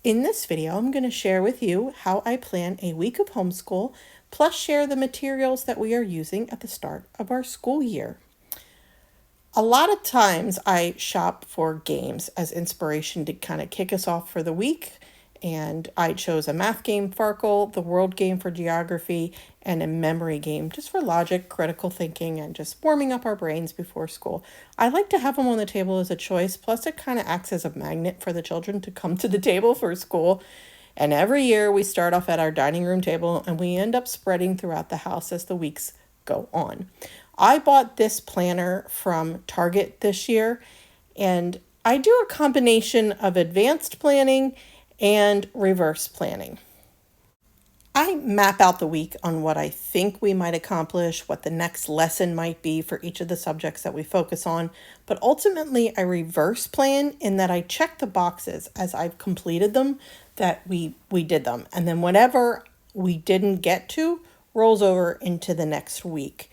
In this video, I'm going to share with you how I plan a week of homeschool, plus share the materials that we are using at the start of our school year. A lot of times I shop for games as inspiration to kind of kick us off for the week. And I chose a math game, Farkle, the world game for geography, and a memory game just for logic, critical thinking, and just warming up our brains before school. I like to have them on the table as a choice, plus it kind of acts as a magnet for the children to come to the table for school. And every year we start off at our dining room table and we end up spreading throughout the house as the weeks go on. I bought this planner from Target this year, and I do a combination of advanced planning and reverse planning. I map out the week on what I think we might accomplish, what the next lesson might be for each of the subjects that we focus on, but ultimately I reverse plan in that I check the boxes as I've completed them that we did them. And then whatever we didn't get to rolls over into the next week.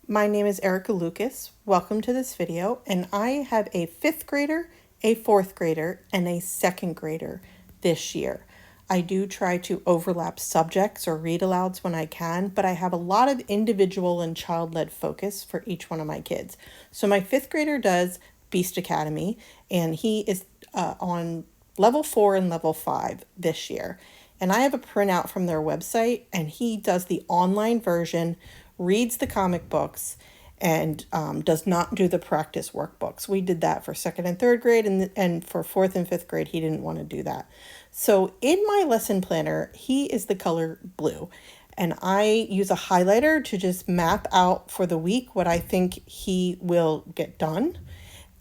My name is Erica Lucas. Welcome to this video, and I have a 5th grader, a 4th grader, and a 2nd grader this year. I do try to overlap subjects or read alouds when I can, but I have a lot of individual and child-led focus for each one of my kids. So my 5th grader does Beast Academy, and he is on level 4 and level 5 this year. And I have a printout from their website, and he does the online version, reads the comic books, and does not do the practice workbooks. We did that for 2nd and 3rd grade, and for 4th and 5th grade, he didn't want to do that. So in my lesson planner, he is the color blue, and I use a highlighter to just map out for the week what I think he will get done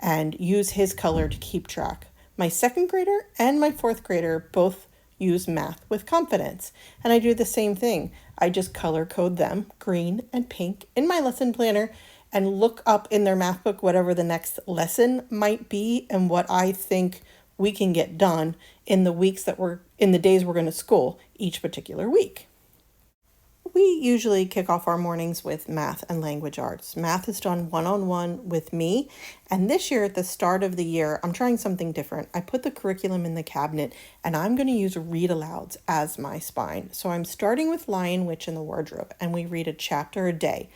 and use his color to keep track. My 2nd grader and my 4th grader both use math with confidence, and I do the same thing. I just color code them green and pink in my lesson planner and look up in their math book whatever the next lesson might be and what I think we can get done in the days we're going to school each particular week. We usually kick off our mornings with math and language arts. Math is done one-on-one with me, and this year at the start of the year, I'm trying something different. I put the curriculum in the cabinet, and I'm going to use read alouds as my spine. So I'm starting with Lion, Witch, and the Wardrobe, and we read a chapter a day.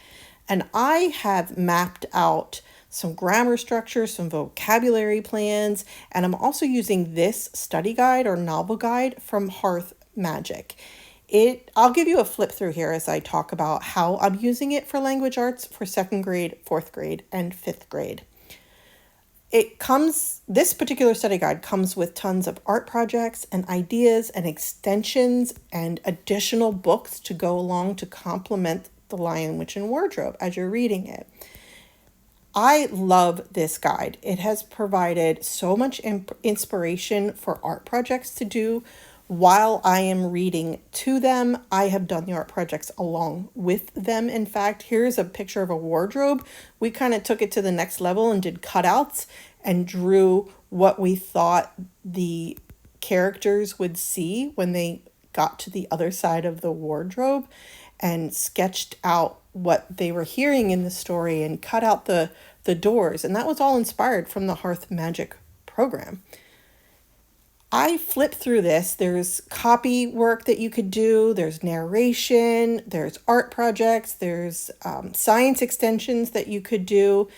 And I have mapped out some grammar structures, some vocabulary plans, and I'm also using this study guide or novel guide from Hearth Magic. I'll give you a flip through here as I talk about how I'm using it for language arts for 2nd grade, 4th grade, and 5th grade. This particular study guide comes with tons of art projects and ideas and extensions and additional books to go along to complement the Lion, Witch, and Wardrobe as you're reading it. I love this guide. It has provided so much inspiration for art projects to do while I am reading to them. I have done the art projects along with them. In fact, here's a picture of a wardrobe. We kind of took it to the next level and did cutouts and drew what we thought the characters would see when they got to the other side of the wardrobe, and sketched out what they were hearing in the story and cut out the doors. And that was all inspired from the Hearth Magic program. I flipped through this. There's copy work that you could do. There's narration. There's art projects. There's science extensions that you could do.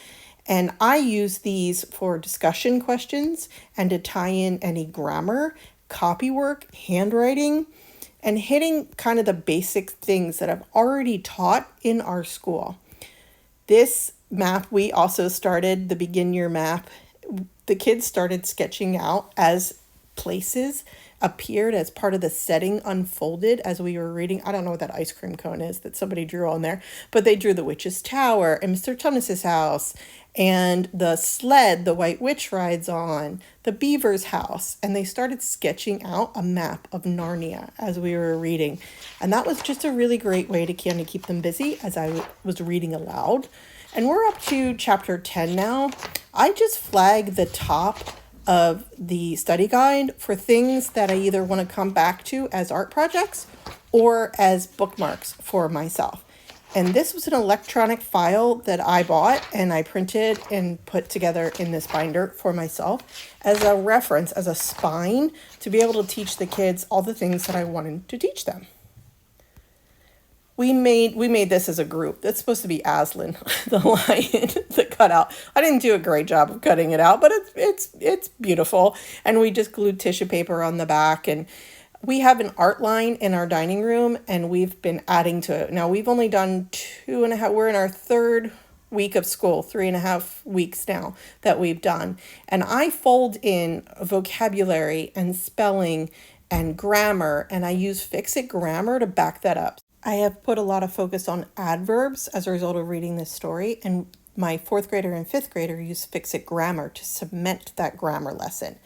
And I use these for discussion questions and to tie in any grammar, copy work, handwriting, and hitting kind of the basic things that I've already taught in our school. This map, we also started the begin your map. The kids started sketching out as places appeared as part of the setting unfolded as we were reading. I don't know what that ice cream cone is that somebody drew on there, but they drew the witch's tower and Mr. Tumnus's house and the sled the White Witch rides on, the beaver's house, and they started sketching out a map of Narnia as we were reading. And that was just a really great way to kind of keep them busy as I was reading aloud. And we're up to chapter 10 now. I just flag the top of the study guide for things that I either want to come back to as art projects or as bookmarks for myself. And this was an electronic file that I bought and I printed and put together in this binder for myself as a reference, as a spine, to be able to teach the kids all the things that I wanted to teach them. We made this as a group. That's supposed to be Aslan, the lion, the cutout. I didn't do a great job of cutting it out, but it's beautiful. And we just glued tissue paper on the back, and we have an art line in our dining room, and we've been adding to it. Now we've only done 2.5. We're in our third week of school, 3.5 weeks now that we've done. And I fold in vocabulary and spelling and grammar, and I use Fix-It Grammar to back that up. I have put a lot of focus on adverbs as a result of reading this story, and my 4th grader and 5th grader use Fix-It Grammar to cement that grammar lesson.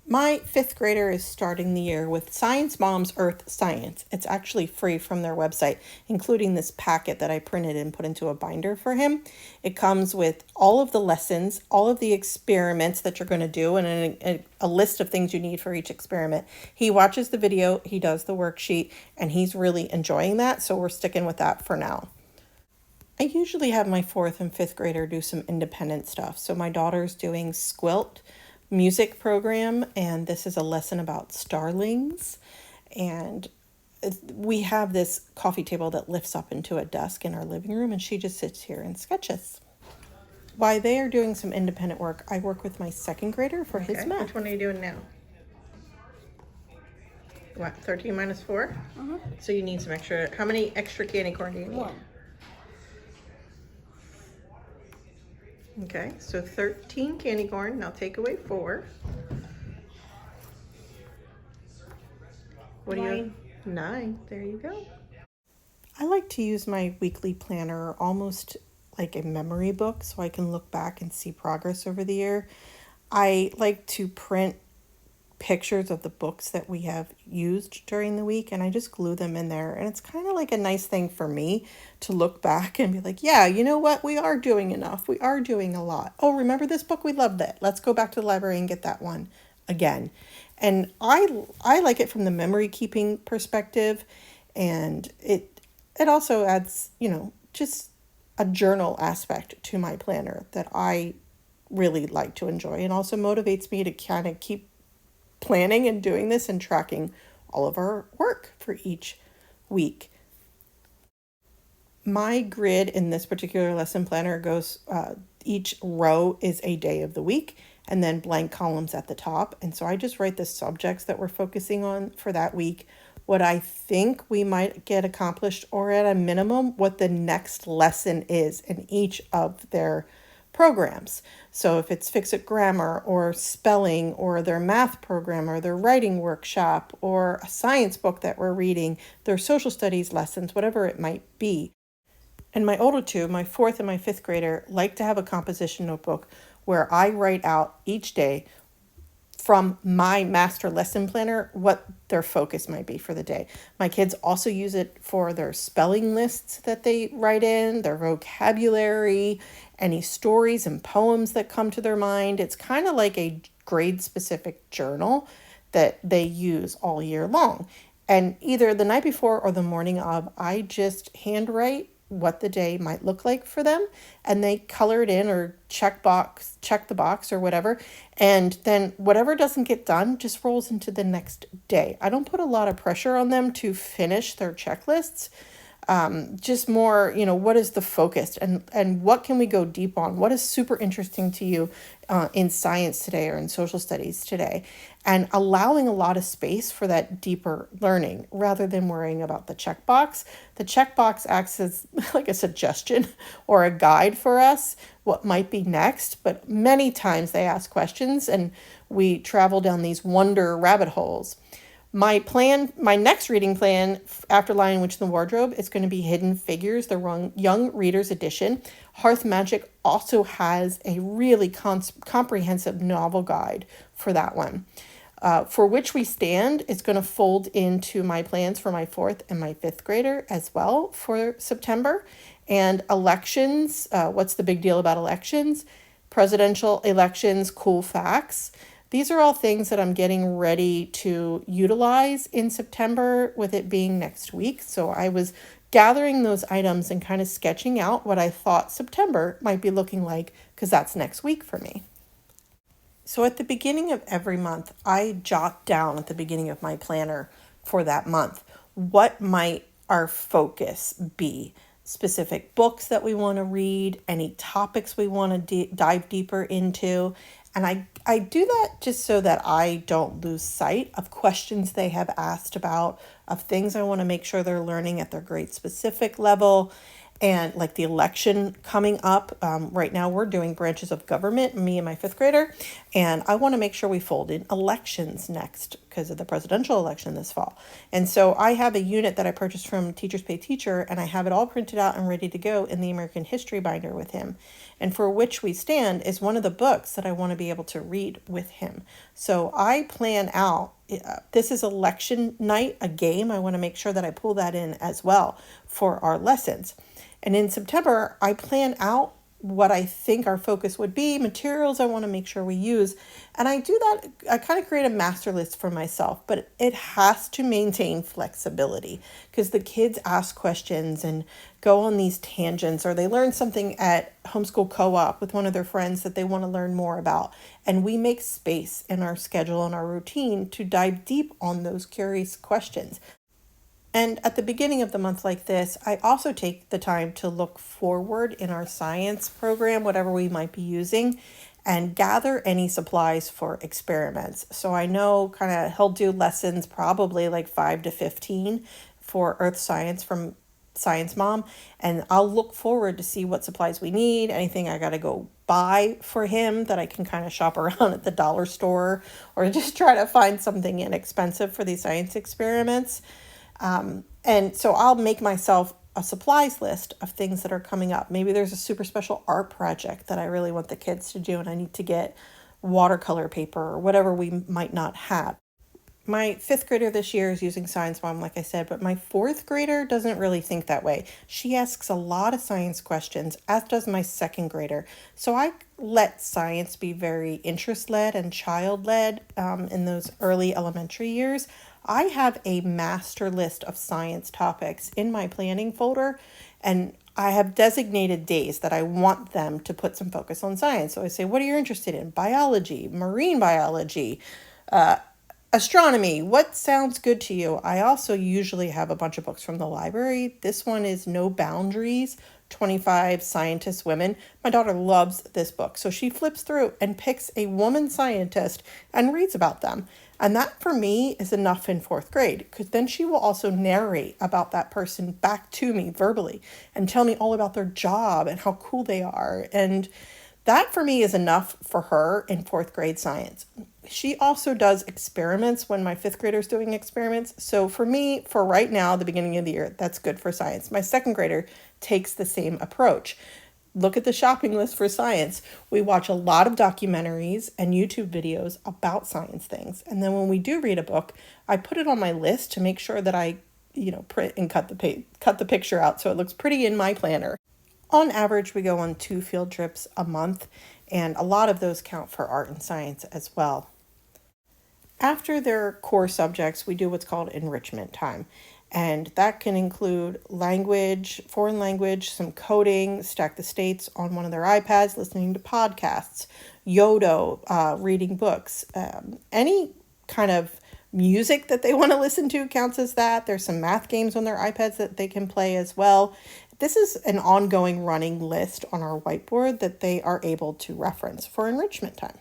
My 5th grader is starting the year with Science Mom's Earth Science. It's actually free from their website, including this packet that I printed and put into a binder for him. It comes with all of the lessons, all of the experiments that you're going to do, and a list of things you need for each experiment. He watches the video, he does the worksheet, and he's really enjoying that, so we're sticking with that for now. I usually have my 4th and 5th grader do some independent stuff. So my daughter's doing Squilt music program, and this is a lesson about starlings, and we have this coffee table that lifts up into a desk in our living room, and she just sits here and sketches. While they are doing some independent work, I work with my 2nd grader for his math. Which one are you doing now? What, 13 minus 4? So you need some extra. How many extra candy corn do you need? 1. Okay, so 13 candy corn. Now take away 4. What do you? 9. There you go. I like to use my weekly planner almost like a memory book so I can look back and see progress over the year. I like to print pictures of the books that we have used during the week, and I just glue them in there, and it's kind of like a nice thing for me to look back and be like, yeah, you know what, we are doing enough, we are doing a lot. Oh, remember this book, we loved it, let's go back to the library and get that one again. And I like it from the memory keeping perspective, and it also adds, just a journal aspect to my planner that I really like to enjoy, and also motivates me to kind of keep planning and doing this and tracking all of our work for each week. My grid in this particular lesson planner goes, each row is a day of the week and then blank columns at the top. And so I just write the subjects that we're focusing on for that week, what I think we might get accomplished, or at a minimum, what the next lesson is in each of their programs. So if it's Fix-It Grammar or spelling or their math program or their writing workshop or a science book that we're reading, their social studies lessons, whatever it might be. And my older two, my 4th and my 5th grader, like to have a composition notebook where I write out each day from my master lesson planner what their focus might be for the day. My kids also use it for their spelling lists that they write in, their vocabulary, any stories and poems that come to their mind. It's kind of like a grade-specific journal that they use all year long. And either the night before or the morning of, I just handwrite what the day might look like for them, and they color it in or check the box or whatever, and then whatever doesn't get done just rolls into the next day. I don't put a lot of pressure on them to finish their checklists. Just more, what is the focus, and what can we go deep on? What is super interesting to you in science today or in social studies today? And allowing a lot of space for that deeper learning rather than worrying about the checkbox. The checkbox acts as like a suggestion or a guide for us, what might be next, but many times they ask questions and we travel down these wonder rabbit holes. My next reading plan after Lion, Witch, and the Wardrobe is going to be Hidden Figures, the Young Readers Edition. Hearth Magic also has a really comprehensive novel guide for that one. For Which We Stand is going to fold into my plans for my 4th and my 5th grader as well for September. And elections, what's the big deal about elections? Presidential elections, cool facts. These are all things that I'm getting ready to utilize in September with it being next week. So I was gathering those items and kind of sketching out what I thought September might be looking like, because that's next week for me. So at the beginning of every month, I jot down at the beginning of my planner for that month, what might our focus be? Specific books that we want to read, any topics we want to dive deeper into. And I do that just so that I don't lose sight of questions they have asked about, of things I want to make sure they're learning at their grade specific level. And like the election coming up, right now we're doing branches of government, me and my fifth grader, and I want to make sure we fold in elections next because of the presidential election this fall. And so I have a unit that I purchased from Teachers Pay Teacher, and I have it all printed out and ready to go in the American History binder with him. And For Which We Stand is one of the books that I want to be able to read with him. So I plan out, this is election night, a game. I want to make sure that I pull that in as well for our lessons. And in September, I plan out what I think our focus would be, materials I want to make sure we use. And I do that, I kind of create a master list for myself, but it has to maintain flexibility because the kids ask questions and go on these tangents, or they learn something at homeschool co-op with one of their friends that they want to learn more about. And we make space in our schedule and our routine to dive deep on those curious questions. And at the beginning of the month like this, I also take the time to look forward in our science program, whatever we might be using, and gather any supplies for experiments. So I know kind of he'll do lessons probably like 5 to 15 for earth science from Science Mom, and I'll look forward to see what supplies we need, anything I got to go buy for him that I can kind of shop around at the dollar store or just try to find something inexpensive for these science experiments. And so I'll make myself a supplies list of things that are coming up. Maybe there's a super special art project that I really want the kids to do, and I need to get watercolor paper or whatever we might not have. My fifth grader this year is using Science Mom, like I said, but my fourth grader doesn't really think that way. She asks a lot of science questions, as does my second grader. So I let science be very interest-led and child-led in those early elementary years. I have a master list of science topics in my planning folder, and I have designated days that I want them to put some focus on science. So I say, what are you interested in? Biology, marine biology, astronomy, what sounds good to you? I also usually have a bunch of books from the library. This one is No Boundaries, 25 Scientist Women. My daughter loves this book. So she flips through and picks a woman scientist and reads about them. And that for me is enough in fourth grade, because then she will also narrate about that person back to me verbally and tell me all about their job and how cool they are. And that for me is enough for her in fourth grade science. She also does experiments when my fifth grader's doing experiments. So for me, for right now, the beginning of the year, that's good for science. My second grader takes the same approach. Look at the shopping list for science. We watch a lot of documentaries and YouTube videos about science things. And then when we do read a book, I put it on my list to make sure that I, print and cut the picture out so it looks pretty in my planner. On average, we go on 2 field trips a month, and a lot of those count for art and science as well. After their core subjects, we do what's called enrichment time. And that can include language, foreign language, some coding, Stack the States on one of their iPads, listening to podcasts, Yodo, reading books, any kind of music that they want to listen to counts as that. There's some math games on their iPads that they can play as well. This is an ongoing running list on our whiteboard that they are able to reference for enrichment time.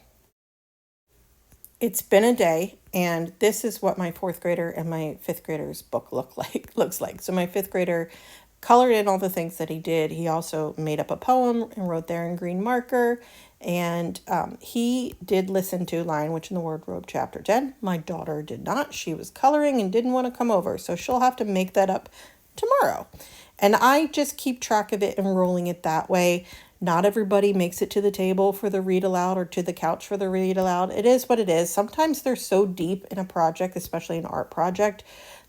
It's been a day, and this is what my fourth grader and my fifth grader's book looks like. So my fifth grader colored in all the things that he did. He also made up a poem and wrote there in green marker. And he did listen to Lion, Witch, and the Wardrobe, Chapter 10. My daughter did not. She was coloring and didn't want to come over. So she'll have to make that up tomorrow. And I just keep track of it and rolling it that way. Not everybody makes it to the table for the read aloud or to the couch for the read aloud. It is what it is. Sometimes they're so deep in a project, especially an art project,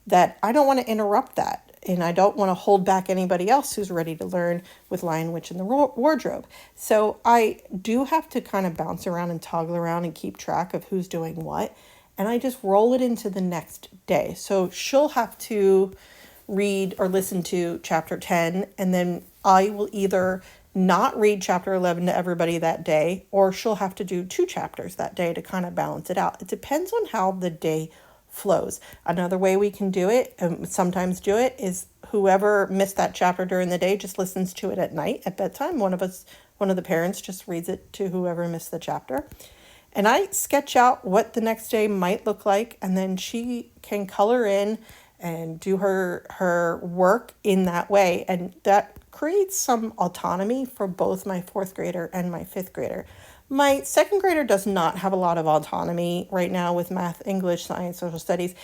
that I don't want to interrupt that. And I don't want to hold back anybody else who's ready to learn with Lion, Witch, and the Wardrobe. So I do have to kind of bounce around and toggle around and keep track of who's doing what. And I just roll it into the next day. So she'll have to read or listen to chapter 10, and then I will either not read chapter 11 to everybody that day, or she'll have to do 2 chapters that day to kind of balance it out. It depends on how the day flows. Another way we can do it, and sometimes do it, is whoever missed that chapter during the day just listens to it at night at bedtime. One of the parents just reads it to whoever missed the chapter. And I sketch out what the next day might look like, and then she can color in and do her work in that way. And that creates some autonomy for both my 4th grader and my 5th grader. My 2nd grader does not have a lot of autonomy right now with math, English, science, social studies.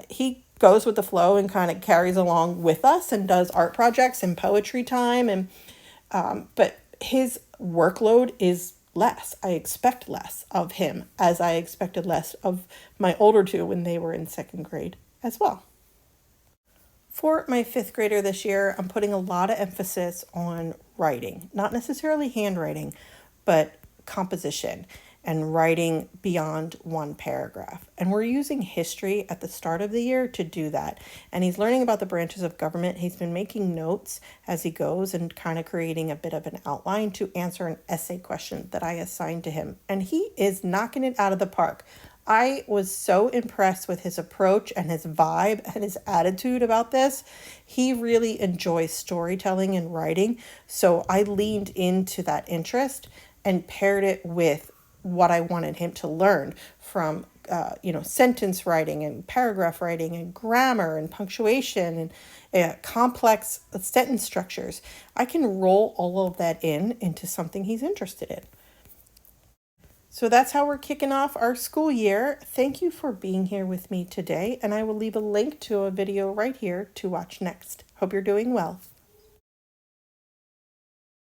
He goes with the flow and kind of carries along with us and does art projects and poetry time. And but his workload is less. I expect less of him, as I expected less of my older 2 when they were in 2nd grade as well. For my 5th grader this year, I'm putting a lot of emphasis on writing, not necessarily handwriting, but composition and writing beyond 1 paragraph. And we're using history at the start of the year to do that. And he's learning about the branches of government. He's been making notes as he goes and kind of creating a bit of an outline to answer an essay question that I assigned to him. And he is knocking it out of the park. I was so impressed with his approach and his vibe and his attitude about this. He really enjoys storytelling and writing. So I leaned into that interest and paired it with what I wanted him to learn from, sentence writing and paragraph writing and grammar and punctuation and complex sentence structures. I can roll all of that into something he's interested in. So that's how we're kicking off our school year. Thank you for being here with me today, and I will leave a link to a video right here to watch next. Hope you're doing well.